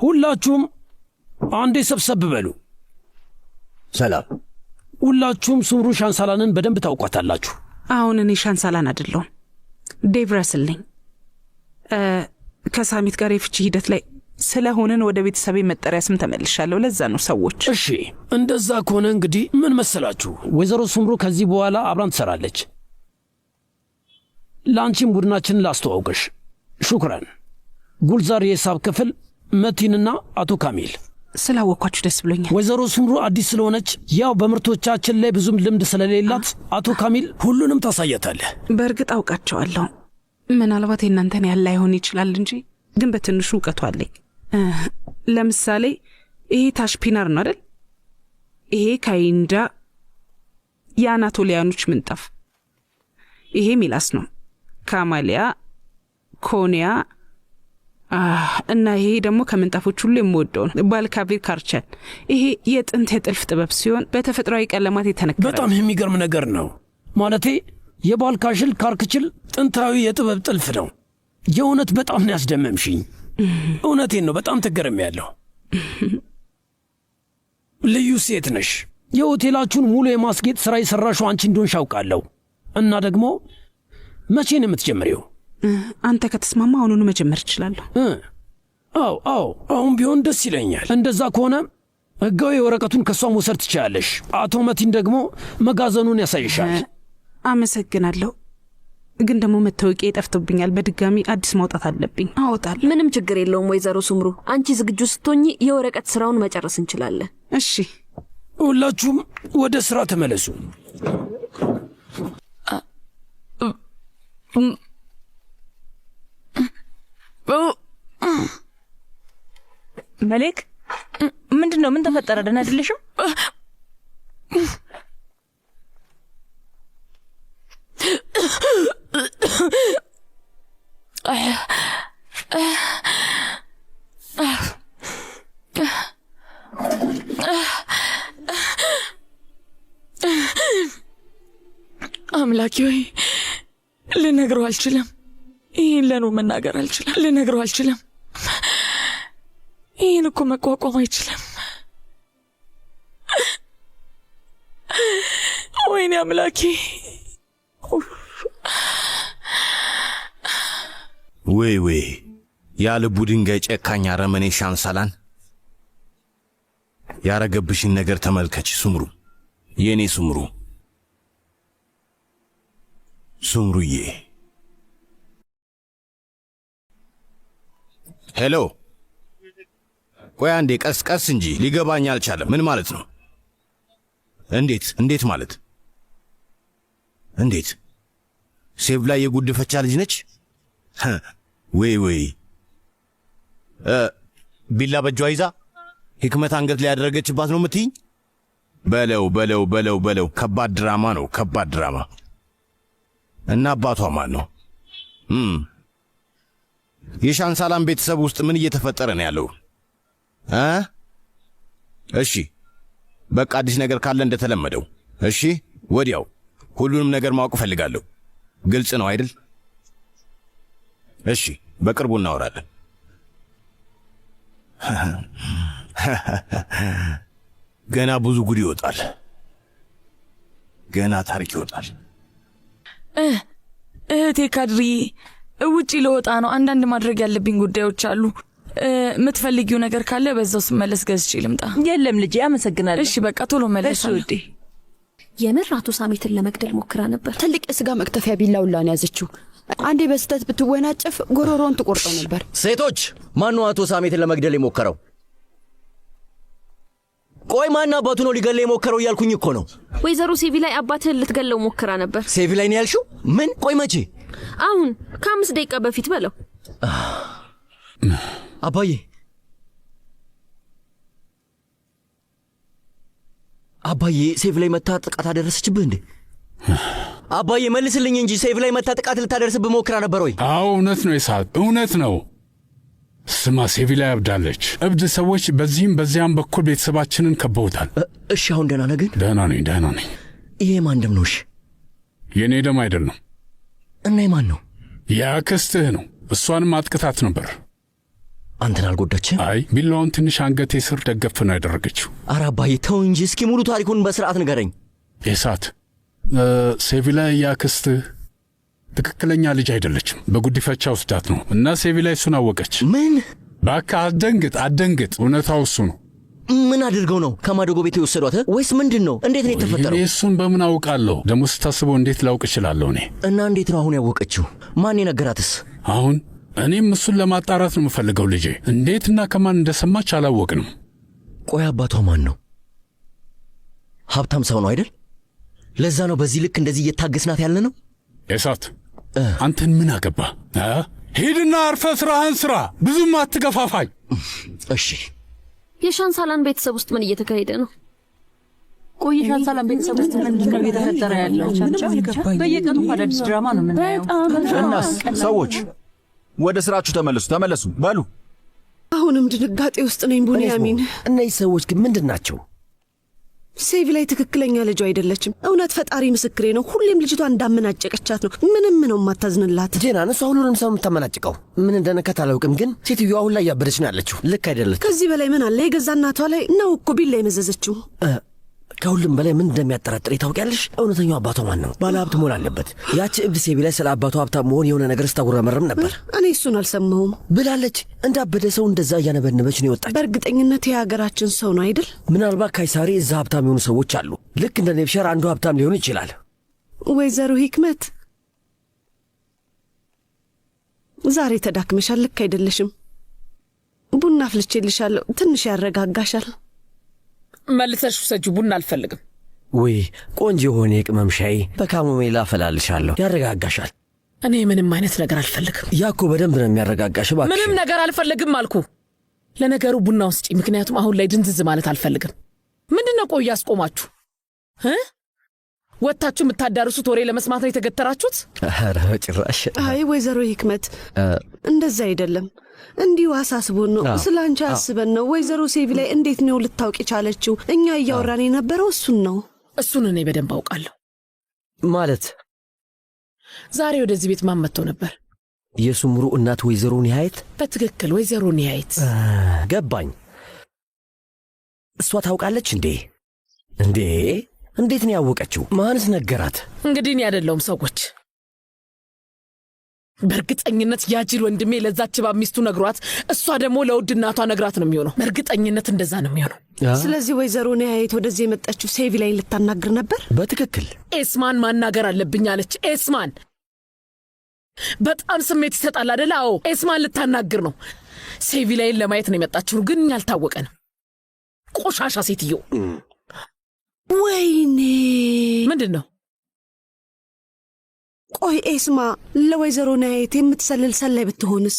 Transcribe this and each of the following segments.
ሁላችሁም አንዴ ሰብሰብ በሉ። ሰላም። ሁላችሁም ሱምሩ ሻንሳላንን በደንብ ታውቋታላችሁ። አሁን እኔ ሻንሳላን አይደለሁም፣ ዴቭ ረስል ነኝ። ከሳሚት ጋር የፍቺ ሂደት ላይ ስለሆነን ወደ ቤተሰቤ መጠሪያ ስም ተመልሻለሁ። ለዛ ነው ሰዎች። እሺ እንደዛ ከሆነ እንግዲህ ምን መሰላችሁ፣ ወይዘሮ ሱምሩ ከዚህ በኋላ አብራን ትሰራለች። ለአንቺም ቡድናችንን ላስተዋውቅሽ። ሹክራን። ጉልዛር የሂሳብ ክፍል፣ መቲንና አቶ ካሚል። ስላወኳችሁ ደስ ብሎኛል። ወይዘሮ ሱምሩ አዲስ ስለሆነች ያው በምርቶቻችን ላይ ብዙም ልምድ ስለሌላት አቶ ካሚል ሁሉንም ታሳያታለህ። በእርግጥ አውቃቸዋለሁ። ምናልባት የእናንተን ያለ አይሆን ይችላል እንጂ ግን በትንሹ እውቀቱ አለኝ። ለምሳሌ ይሄ ታሽፒናር ነው አይደል? ይሄ ካይንዳ የአናቶሊያኖች ምንጣፍ፣ ይሄ ሚላስ ነው፣ ካማሊያ፣ ኮኒያ እና ይሄ ደግሞ ከምንጣፎች ሁሉ የምወደው ነው፣ ባልካቪር ካርቸን። ይሄ የጥንት የጥልፍ ጥበብ ሲሆን በተፈጥሯዊ ቀለማት የተነከረ። በጣም የሚገርም ነገር ነው። ማለቴ የባልካሽል ካርክችል ጥንታዊ የጥበብ ጥልፍ ነው። የእውነት በጣም ነው ያስደመምሽኝ። እውነቴን ነው፣ በጣም ተገርሜያለሁ። ልዩ ሴት ነሽ። የሆቴላችሁን ሙሉ የማስጌጥ ሥራ የሠራሽው አንቺ እንደሆንሽ አውቃለሁ። እና ደግሞ መቼ ነው የምትጀምሪው? አንተ ከተስማማ አሁኑኑ መጀመር እችላለሁ። አዎ አሁን ቢሆን ደስ ይለኛል። እንደዛ ከሆነ ሕጋዊ ወረቀቱን ከሷ መውሰድ ትችላለሽ። አቶ መቲን ደግሞ መጋዘኑን ያሳይሻል። አመሰግናለሁ። ግን ደግሞ መታወቂያ ጠፍቶብኛል። በድጋሚ አዲስ ማውጣት አለብኝ። አወጣለሁ። ምንም ችግር የለውም ወይዘሮ ሱምሩ። አንቺ ዝግጁ ስትሆኚ የወረቀት ስራውን መጨረስ እንችላለን። እሺ፣ ሁላችሁም ወደ ስራ ተመለሱ። መሌክ፣ ምንድን ነው? ምን ተፈጠረ? ደህና አይደለሽም? አምላኬ ሆይ ልነግረው አልችልም። ይህን ለኑር መናገር አልችልም። ልነግረው አልችልም። ይህን እኮ መቋቋም አይችልም። ወይኔ አምላኬ። ወይ ያልቡ ድንጋይ ጨካኝ አረመኔ ሻንሳላን ያረገብሽን ነገር ተመልከች። ሱምሩ፣ የኔ ሱምሩዬ። ሄሎ፣ ቆይ አንዴ፣ ቀስ እንጂ ሊገባኝ አልቻለም። ምን ማለት ነው? እንዴት ማለት? እንዴት ሴቭ ላይ የጉድፈቻ ልጅ ነች? ወይ ቢላ በጇ ይዛ ሕክመት አንገት ላይ ያደረገችባት ነው የምትይኝ? በለው። ከባድ ድራማ ነው፣ ከባድ ድራማ። እና አባቷ ማን ነው? የሻንሳላን ቤተሰብ ውስጥ ምን እየተፈጠረ ነው ያለው? እሺ በቃ አዲስ ነገር ካለ እንደተለመደው እሺ፣ ወዲያው ሁሉንም ነገር ማወቅ ፈልጋለሁ። ግልጽ ነው አይደል? እሺ፣ በቅርቡ እናወራለን። ገና ብዙ ጉድ ይወጣል። ገና ታሪክ ይወጣል። እህቴ ካድሪ፣ ውጪ ለወጣ ነው። አንዳንድ ማድረግ ያለብኝ ጉዳዮች አሉ። የምትፈልጊው ነገር ካለ በዛው ስመለስ ገዝቼ ልምጣ። የለም ልጄ፣ አመሰግናለሁ። እሺ በቃ ቶሎ መለስ ውዴ። የምር አቶ ሳሚትን ለመግደል ሞክራ ነበር። ትልቅ የስጋ መክተፊያ ቢላውላን ያዘችው። አንዴ በስተት ብትወናጨፍ ጎሮሮን ትቆርጠው ነበር። ሴቶች፣ ማነው አቶ ሳሜትን ለመግደል የሞከረው? ቆይ ማን አባቱ ነው ሊገለው የሞከረው እያልኩኝ እኮ ነው። ወይዘሮ ሴቪ ላይ አባትህን ልትገለው ሞክራ ነበር። ሴቪ ላይ ነው ያልሽው? ምን? ቆይ መቼ? አሁን ከ5 ደቂቃ በፊት በለው። አባዬ ሴቭ ላይ መታ ጥቃት አደረሰችብህ እንዴ? አባዬ መልስልኝ እንጂ ሴቭ ላይ መታ ጥቃት ልታደርስብህ ሞክራ ነበር ወይ? አዎ እውነት ነው ይስሐቅ፣ እውነት ነው። ስማ፣ ሴቪ ላይ አብዳለች። እብድ ሰዎች በዚህም በዚያም በኩል ቤተሰባችንን ከበውታል። እሺ አሁን ደህና ነህ ግን? ደህና ነኝ። ይሄ ማን ደም ነው? እሺ የኔ ደም አይደለም። እና የማን ነው? የአክስትህ ነው። እሷንም አጥቅታት ነበር። አንተን አልጎዳችም? አይ ቢላዋን ትንሽ አንገቴ ስር ደገፍ ነው ያደረገችው። ኧረ አባዬ ተው እንጂ እስኪ ሙሉ ታሪኩን በስርዓት ንገረኝ። ኤሳት ሴቪላ ያክስትህ ትክክለኛ ልጅ አይደለችም። በጉዲፈቻ ወስዳት ነው እና ሴቪላ እሱን አወቀች። ምን? በቃ አትደንግጥ። እውነታው እሱ ነው። ምን አድርገው ነው ከማደጎ ቤት የወሰዷት ወይስ ምንድን ነው? እንዴት ነው የተፈጠረው? እኔ እሱን በምን አውቃለሁ? ደግሞ ስታስበው እንዴት ላውቅ እችላለሁ እኔ? እና እንዴት ነው አሁን ያወቀችው? ማን የነገራትስ? አሁን እኔም እሱን ለማጣራት ነው የምፈልገው። ልጄ እንዴትና ከማን እንደሰማች አላወቅንም። ቆይ አባቷ ማን ነው? ሀብታም ሰው ነው አይደል? ለዛ ነው በዚህ ልክ እንደዚህ እየታገስናት ያለ ነው። ኤሳት አንተን ምን አገባ? ሂድና አርፈ ስራህን ስራ፣ ብዙም አትገፋፋኝ። እሺ። የሻንሳላን ቤተሰብ ውስጥ ምን እየተካሄደ ነው? ቆይ ሻንሳላን ቤተሰብ ውስጥ ምንድን ነው እየተፈጠረ ያለው? በየቀኑ አዳዲስ ድራማ ነው የምናየው። እናስ ሰዎች ወደ ስራችሁ ተመለሱ በሉ። አሁንም ድንጋጤ ውስጥ ነኝ ቡንያሚን። እነዚህ ሰዎች ግን ምንድን ናቸው? ሴቪ ላይ ትክክለኛ ልጇ አይደለችም። እውነት ፈጣሪ ምስክሬ ነው። ሁሌም ልጅቷ እንዳመናጨቀቻት ነው። ምንም ነው የማታዝንላት። ጄናን እሷ ሁሉንም ሰው የምታመናጭቀው ምን እንደነካት አላውቅም፣ ግን ሴትዮዋ አሁን ላይ ያበደች ነው ያለችው። ልክ አይደለች። ከዚህ በላይ ምን አለ? የገዛ እናቷ ላይ ነው እኮ ቢላ የመዘዘችው። ከሁሉም በላይ ምን እንደሚያጠራጥር ታውቂያለሽ? እውነተኛው አባቷ ማን ነው? ባለ ሀብት መሆን አለበት። ያቺ እብድ ሴቪ ላይ ስለ አባቷ ሀብታም መሆን የሆነ ነገር ስታጉረመርም ነበር። እኔ እሱን አልሰማሁም ብላለች። እንዳበደ ሰው እንደዛ እያነበነበች ነው የወጣች። በእርግጠኝነት የሀገራችን ሰው ነው አይደል? ምናልባት ካይሳሪ እዛ ሀብታም የሆኑ ሰዎች አሉ። ልክ እንደ ኔብሸር አንዱ ሀብታም ሊሆን ይችላል። ወይዘሮ ሂክመት ዛሬ ተዳክመሻል። ልክ አይደለሽም። ቡና አፍልቼልሻለሁ፣ ትንሽ ያረጋጋሻል። መልሰሽ ውሰጂ። ቡና አልፈልግም። ወይ ቆንጆ የሆነ የቅመም ሻይ በካሞሜላ አፈላልሻለሁ፣ ያረጋጋሻል። እኔ ምንም አይነት ነገር አልፈልግም። ያኮ በደንብ ነው የሚያረጋጋሽ። እባክሽ ምንም ነገር አልፈልግም አልኩ። ለነገሩ ቡና ውስጪ፣ ምክንያቱም አሁን ላይ ድንዝዝ ማለት አልፈልግም። ምንድነው ቆይ ያስቆማችሁ? ወጣችሁ የምታዳርሱት ወሬ ለመስማት ነው የተገተራችሁት? ኧረ ጭራሽ። አይ ወይዘሮ ሂክመት እንደዛ አይደለም። እንዲሁ አሳስቦን ነው። ስለ አንቺ አስበን ነው። ወይዘሮ ሴቪ ላይ እንዴት ነው ልታውቂ ቻለችው? እኛ እያወራን የነበረው እሱን ነው። እሱን እኔ በደንብ አውቃለሁ። ማለት ዛሬ ወደዚህ ቤት ማን መጥቶ ነበር? የሱምሩ እናት ወይዘሮ ኒሃየት። በትክክል ወይዘሮ ኒሃየት። ገባኝ። እሷ ታውቃለች እንዴ? እንዴት ነው ያወቀችው? ማንስ ነገራት? እንግዲህ እኔ አይደለሁም ሰዎች። በእርግጠኝነት ያጂር ወንድሜ ለዛች ባብ ሚስቱ ነግሯት፣ እሷ ደግሞ ለውድ እናቷ ነግራት ነው የሚሆነው። በእርግጠኝነት እንደዛ ነው የሚሆነው። ስለዚህ ወይዘሮ ኒሃየት ወደዚህ የመጣችው ሴቪ ላይ ልታናግር ነበር። በትክክል ኤስማን ማናገር አለብኝ አለች። ኤስማን በጣም ስሜት ይሰጣል አይደል? አዎ ኤስማን ልታናግር ነው። ሴቪ ላይን ለማየት ነው የመጣችው፣ ግን አልታወቀንም። ቆሻሻ ሴትዮ። ወይኔ ምንድን ነው? ቆይ ኤስማ ለወይዘሮ ኒሃየት የምትሰልል ሰላይ ብትሆንስ?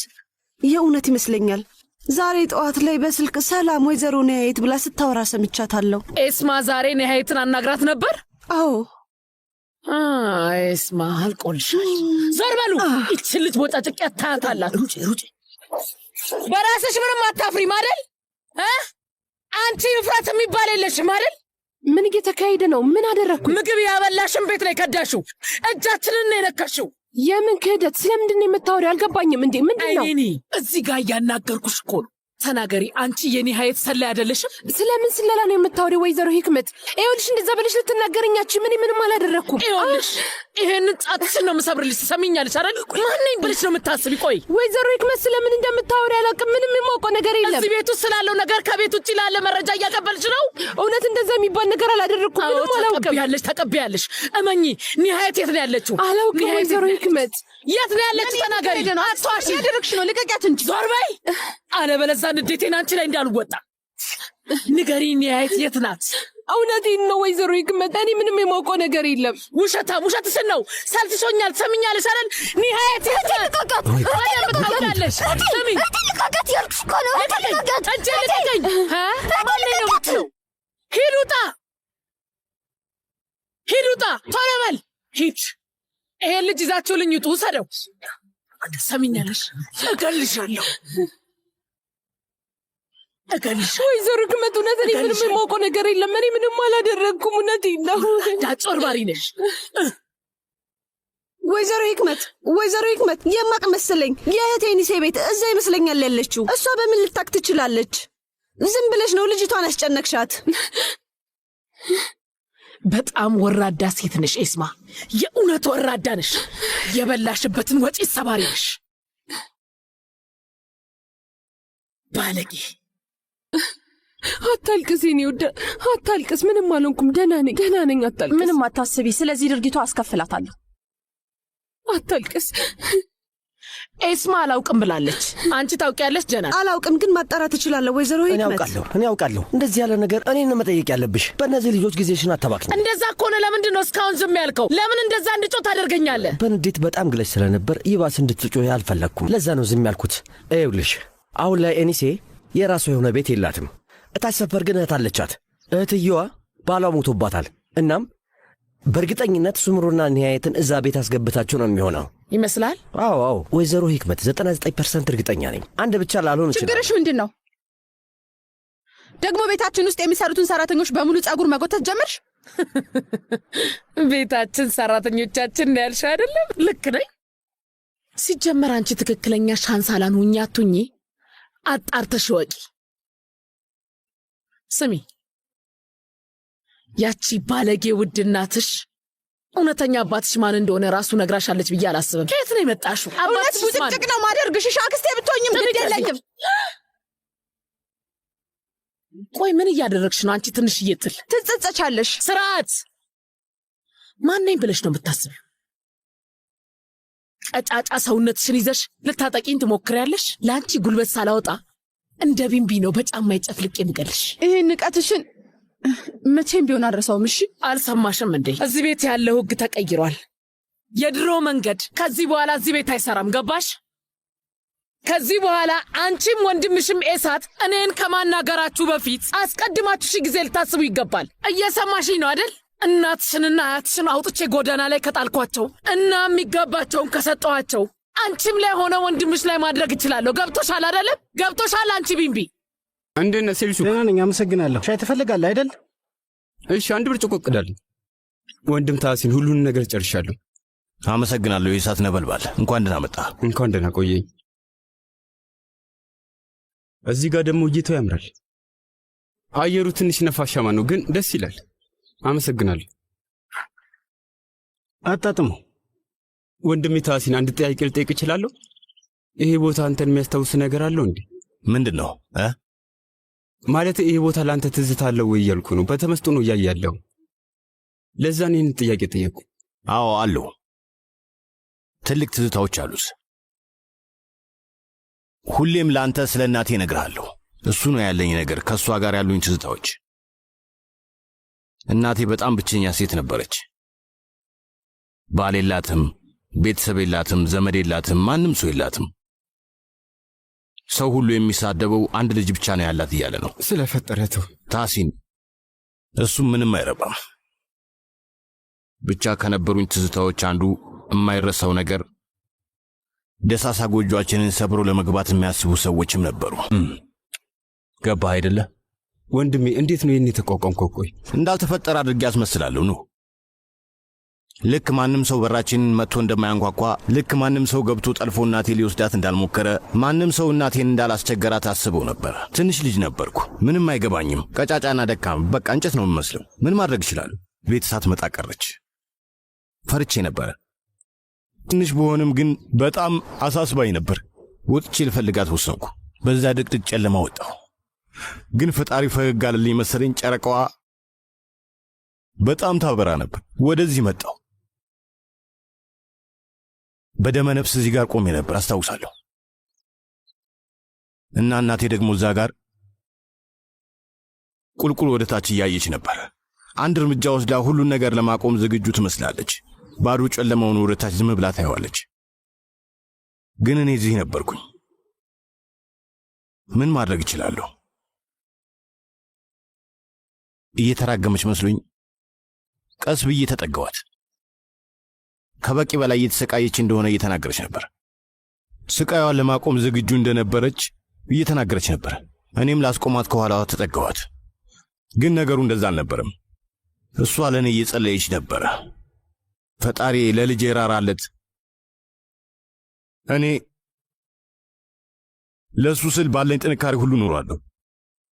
የእውነት ይመስለኛል። ዛሬ ጠዋት ላይ በስልክ ሰላም ወይዘሮ ኒሃየት ብላ ስታወራ ሰምቻታለሁ። ኤስማ ዛሬ ኒሃየትን አናግራት ነበር? አዎ። ኤስማ አልቆልሻል። ዞር በሉ። ይችን ልጅ ቦጫጭቄ ታያታላት። ሩጭ። በራስሽ ምንም አታፍሪም አይደል? አንቺ እፍረት የሚባል የለሽም አይደል? ምን እየተካሄደ ነው? ምን አደረግኩ? ምግብ ያበላሽን ቤት ላይ ከዳሽው፣ እጃችንን ነው የነካሽው። የምን ክህደት? ስለምንድን ነው የምታወሪው? አልገባኝም። እንዴ ምንድን ነው? እኔ እዚህ ጋር እያናገርኩሽ እኮ ነው። ተናገሪ። አንቺ የኒሃየት ሰላይ አይደለሽም? ስለምን ስለላ ነው የምታወሪው ወይዘሮ ሂክመት? ይኸውልሽ እንደዛ ብለሽ ልትናገረኛች ምን ምንም አላደረግኩም። ይኸውልሽ ይሄንን ጣትሽን ነው የምሰብርልሽ። ትሰሚኛለሽ አይደል? ማንኝ ብለሽ ነው የምታስቢ? ቆይ ወይዘሮ ሂክመት ስለምን እንደምታወሪ አላውቅም። ምንም የማውቀው ነገር የለም። እዚህ ቤት ውስጥ ስላለው ነገር ከቤት ውጭ ላለ መረጃ እያቀበልሽ ነው። እውነት እንደዛ የሚባል ነገር አላደረግኩም። ምንም አላውቅም። ተቀበያለሽ። እመኚ። ኒሃየት የት ነው ያለችው? አላውቅም። ወይዘሮ ሂክመት የት ነው ያለችው? ተናገሪ። አትዋሺ። ያደረግሽ ነው። ልቀቂያት እንጂ። ዞር በይ። አለበለዚያ ንዴቴን አንቺ ላይ እንዳልወጣ ንገሪ። ኒሃየት የት ናት? እውነቴን ነው ወይዘሮ ሂክመት፣ እኔ ምንም የማውቀው ነገር የለም። ውሸታም፣ ውሸትሽን ነው። ሰልችቶኛል። ትሰሚኛለሽ አይደል? ኒሃየት የት ናት? ልቀቃት። ታውቃለሽ። ስሚ፣ ልቀቃት ያልኩሽ እኮ ነው። ልቀቃት። እጄ ልቀቀኝ። ማን ነው የምትለው? ሂድ፣ ውጣ፣ ሂድ፣ ውጣ፣ ቶሎ በል ሂድ። ይሄን ልጅ ይዛችሁልኝ ውጡ። ውሰደው። ትሰሚኛለሽ? እገልሻለሁ። ወይዘሮ ሂክመት፣ እውነት እኔ ምንም የማውቀው ነገር የለም። እኔ ምንም አላደረግኩም። እውነቴን ነው። አጭበርባሪ ነሽ። ወይዘሮ ሂክመት የማቅ መሰለኝ የእህቴ ኒሴ ቤት እዛ ይመስለኛል ያለችው። እሷ በምን ልታክ ትችላለች? ዝም ብለሽ ነው ልጅቷን ያስጨነቅሻት። በጣም ወራዳ ሴት ነሽ ኤስማ፣ የእውነት ወራዳ ነሽ። የበላሽበትን ወጪ ሰባሪ ነሽ። ባለጌ። አታልቅስ የኔ ውድ፣ አታልቅስ። ምንም አልሆንኩም፣ ደህና ነኝ። አታልቅስ። ምንም አታስቢ። ስለዚህ ድርጊቷ አስከፍላታለሁ። አታልቅስ። ኤስማ አላውቅም ብላለች። አንቺ ታውቂያለሽ ጀናን? አላውቅም፣ ግን ማጣራት እችላለሁ ወይዘሮ ሂክመት። እኔ አውቃለሁ። እንደዚህ ያለ ነገር እኔን መጠየቅ ያለብሽ። በእነዚህ ልጆች ጊዜሽን አታባክኝ። እንደዛ ከሆነ ለምንድን ነው እስካሁን ዝም ያልከው? ለምን እንደዛ እንድጮህ ታደርገኛለህ? በንዴት በጣም ግለሽ ስለነበር ይባስ እንድትጮህ አልፈለግኩም። ለዛ ነው ዝም ያልኩት። ይኸውልሽ አሁን ላይ ኤኒሴ የራሷ የሆነ ቤት የላትም። እታች ሰፈር ግን እህት አለቻት። እህትየዋ ባሏ ሞቶባታል። እናም በእርግጠኝነት ሱምሩና ኒሃየትን እዛ ቤት አስገብታችሁ ነው የሚሆነው ይመስላል። አዎ ወይዘሮ ሂክመት 99% እርግጠኛ ነኝ። አንድ ብቻ ላልሆን ይችላል። ችግርሽ ምንድን ነው ደግሞ? ቤታችን ውስጥ የሚሰሩትን ሰራተኞች በሙሉ ጸጉር መጎተት ጀመርሽ? ቤታችን ሰራተኞቻችን ነው ያልሽ አይደለም? ልክ ነኝ። ሲጀመር አንቺ ትክክለኛ ሻንሳላን ሁኚ አትሁኚ አጣርተሽ ወቂ። ስሚ፣ ያቺ ባለጌ ውድ እናትሽ እውነተኛ አባትሽ ማን እንደሆነ ራሱ ነግራሻለች ብዬ አላስብም። ከየት ነው የመጣሽው? እውነት ቡጭቅጭቅ ነው ማደርግሽ። አክስቴ ብትሆኝም ግድ የለኝም። ቆይ ምን እያደረግሽ ነው አንቺ ትንሽዬ ትል? ትጸጸቻለሽ። ስርዓት። ማነኝ ብለሽ ነው የምታስቢው? ቀጫጫ ሰውነትሽን ይዘሽ ልታጠቂኝ ትሞክሪያለሽ? ለአንቺ ጉልበት ሳላወጣ እንደ ቢንቢ ነው በጫማ ይጨፍልቅ የምገልሽ። ይህን ንቀትሽን መቼም ቢሆን አልረሳውም። እሺ፣ አልሰማሽም እንዴ? እዚህ ቤት ያለው ሕግ ተቀይሯል። የድሮ መንገድ ከዚህ በኋላ እዚህ ቤት አይሰራም። ገባሽ? ከዚህ በኋላ አንቺም ወንድምሽም ኤሳት እኔን ከማናገራችሁ በፊት አስቀድማችሁ ሺህ ጊዜ ልታስቡ ይገባል። እየሰማሽኝ ነው አይደል? እናትሽንና አያትሽን አውጥቼ ጎዳና ላይ ከጣልኳቸው እና የሚገባቸውን ከሰጠኋቸው አንቺም ላይ ሆነ ወንድምሽ ላይ ማድረግ እችላለሁ። ገብቶሻል አይደለም? ገብቶሻል? አንቺ ቢንቢ እንዴት ነህ ሴልሱ? ደህና ነኝ፣ አመሰግናለሁ። ሻይ ትፈልጋለህ አይደል? እሺ፣ አንድ ብርጭቆ እቅዳለሁ። ወንድም ታሲን፣ ሁሉን ነገር ጨርሻለሁ። አመሰግናለሁ። የእሳት ነበልባል፣ እንኳን ደህና መጣ። እንኳን ደህና ቆየኝ። እዚህ ጋር ደግሞ እይታው ያምራል። አየሩ ትንሽ ነፋሻማ ነው፣ ግን ደስ ይላል። አመሰግናለሁ። አጣጥመው። ወንድሜ ታሲን፣ አንድ ጥያቄ ልጠይቅ እችላለሁ? ይሄ ቦታ አንተን የሚያስታውስ ነገር አለው እንዴ? ምንድን ነው? ማለት ይሄ ቦታ ለአንተ ትዝታ አለው ወይ እያልኩ ነው። በተመስጦ ነው እያያለሁ። ለዛ ነው ይህን ጥያቄ ጠየቁ። አዎ አለው። ትልቅ ትዝታዎች አሉስ። ሁሌም ለአንተ ስለ እናቴ እነግርሃለሁ። እሱ ነው ያለኝ ነገር፣ ከእሷ ጋር ያሉኝ ትዝታዎች። እናቴ በጣም ብቸኛ ሴት ነበረች። ባል የላትም፣ ቤተሰብ የላትም፣ ዘመድ የላትም፣ ማንም ሰው የላትም። ሰው ሁሉ የሚሳደበው አንድ ልጅ ብቻ ነው ያላት እያለ ነው። ስለፈጠረተው ታሲን፣ እሱም ምንም አይረባም። ብቻ ከነበሩኝ ትዝታዎች አንዱ የማይረሳው ነገር ደሳሳ ጎጆአችንን ሰብሮ ለመግባት የሚያስቡ ሰዎችም ነበሩ። ገባህ አይደለ? ወንድሜ እንዴት ነው ይህን የተቋቋምከው? ቆይ እንዳልተፈጠረ አድርጌ አስመስላለሁ ነው። ልክ ማንም ሰው በራችንን መጥቶ እንደማያንኳኳ፣ ልክ ማንም ሰው ገብቶ ጠልፎ እናቴ ሊወስዳት እንዳልሞከረ፣ ማንም ሰው እናቴን እንዳላስቸገራት አስበው ነበር። ትንሽ ልጅ ነበርኩ፣ ምንም አይገባኝም፣ ቀጫጫና ደካም፣ በቃ እንጨት ነው የምመስለው። ምን ማድረግ እችላለሁ? ቤት ሳትመጣ ቀረች። ፈርቼ ነበረ። ትንሽ በሆንም ግን በጣም አሳስባኝ ነበር። ወጥቼ ልፈልጋት ወሰንኩ። በዛ ድቅድቅ ጨለማ ወጣሁ። ግን ፈጣሪ ፈገግ አለልኝ መሰለኝ። ጨረቃዋ በጣም ታበራ ነበር። ወደዚህ መጣሁ። በደመ ነፍስ እዚህ ጋር ቆሜ ነበር አስታውሳለሁ። እና እናቴ ደግሞ እዛ ጋር ቁልቁል ወደ ታች እያየች ነበር። አንድ እርምጃ ወስዳ ሁሉን ነገር ለማቆም ዝግጁ ትመስላለች። ባዶ ጨለማውን ወደ ታች ዝም ብላ ታየዋለች። ግን እኔ እዚህ ነበርኩኝ። ምን ማድረግ እችላለሁ? እየተራገመች መስሎኝ ቀስ ብዬ ተጠጋዋት። ከበቂ በላይ እየተሰቃየች እንደሆነ እየተናገረች ነበር። ስቃዩን ለማቆም ዝግጁ እንደነበረች እየተናገረች ነበር። እኔም ላስቆማት ከኋላዋ ተጠጋዋት። ግን ነገሩ እንደዛ አልነበረም። እሷ ለእኔ እየጸለየች ነበረ። ፈጣሪ ለልጄ ራራለት። እኔ ለሱ ስል ባለኝ ጥንካሬ ሁሉ ኖሯለሁ።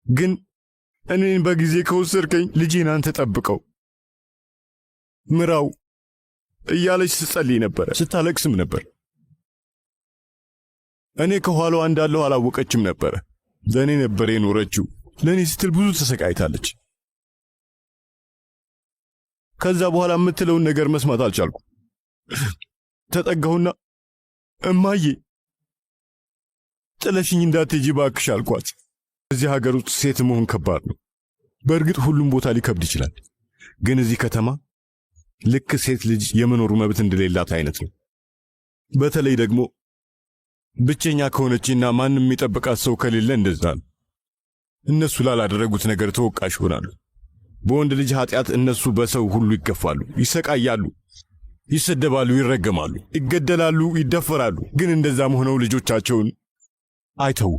ግን እኔን በጊዜ ከወሰድከኝ ልጄን አንተ ጠብቀው፣ ምራው እያለች ስትጸልይ ነበረ፣ ስታለቅስም ነበር። እኔ ከኋላዋ እንዳለሁ አላወቀችም ነበረ። ለእኔ ነበር የኖረችው። ለእኔ ስትል ብዙ ተሰቃይታለች። ከዛ በኋላ የምትለውን ነገር መስማት አልቻልኩም። ተጠጋሁና እማዬ ጥለሽኝ እንዳትሄጂ እባክሽ አልኳት። እዚህ ሀገር ውስጥ ሴት መሆን ከባድ ነው። በእርግጥ ሁሉም ቦታ ሊከብድ ይችላል። ግን እዚህ ከተማ ልክ ሴት ልጅ የመኖሩ መብት እንደሌላት አይነት ነው። በተለይ ደግሞ ብቸኛ ከሆነችና ማንም የሚጠብቃት ሰው ከሌለ እንደዛ ነው። እነሱ ላላደረጉት ነገር ተወቃሽ ይሆናሉ። በወንድ ልጅ ኃጢአት እነሱ በሰው ሁሉ ይገፋሉ፣ ይሰቃያሉ፣ ይሰደባሉ፣ ይረገማሉ፣ ይገደላሉ፣ ይደፈራሉ። ግን እንደዛም ሆነው ልጆቻቸውን አይተው።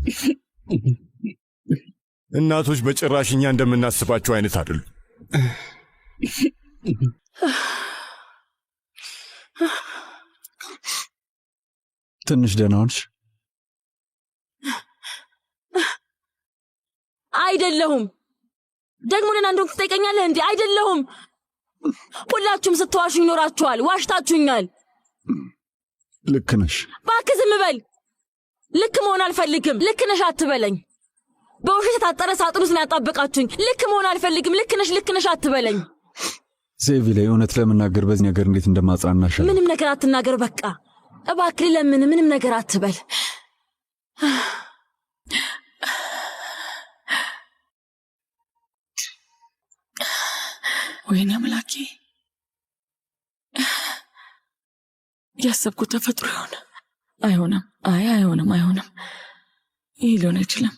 እናቶች በጭራሽ እኛ እንደምናስባቸው አይነት አይደሉም። ትንሽ ደህና ሆንሽ? አይደለሁም። ደግሞ ደህና እንደሆንኩ ትጠይቀኛለህ እንዴ? አይደለሁም። ሁላችሁም ስትዋሹ ይኖራችኋል። ዋሽታችሁኛል። ልክ ነሽ። እባክህ ዝም በል። ልክ መሆን አልፈልግም። ልክ ነሽ አትበለኝ። በውሸት የታጠረ ሳጥን ውስጥ ነው ያጣበቃችሁኝ። ልክ መሆን አልፈልግም። ልክ ነሽ አትበለኝ። ሴቪ ላይ እውነት ለመናገር በዚህ ነገር እንዴት እንደማጽናናሽ። ምንም ነገር አትናገር። በቃ እባክህ ለምን ምንም ነገር አትበል። ወይኔ አምላኬ፣ ያሰብኩት ተፈጥሮ ይሆን? አይሆንም። አይሆንም። ይህ ሊሆን አይችልም።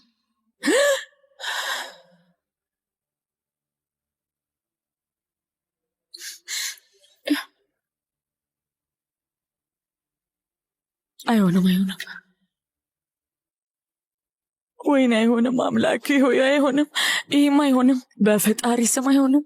አይሆንም። ወይኔ አይሆንም። አምላኬ ሆይ አይሆንም። ይህም አይሆንም። በፈጣሪ ስም አይሆንም።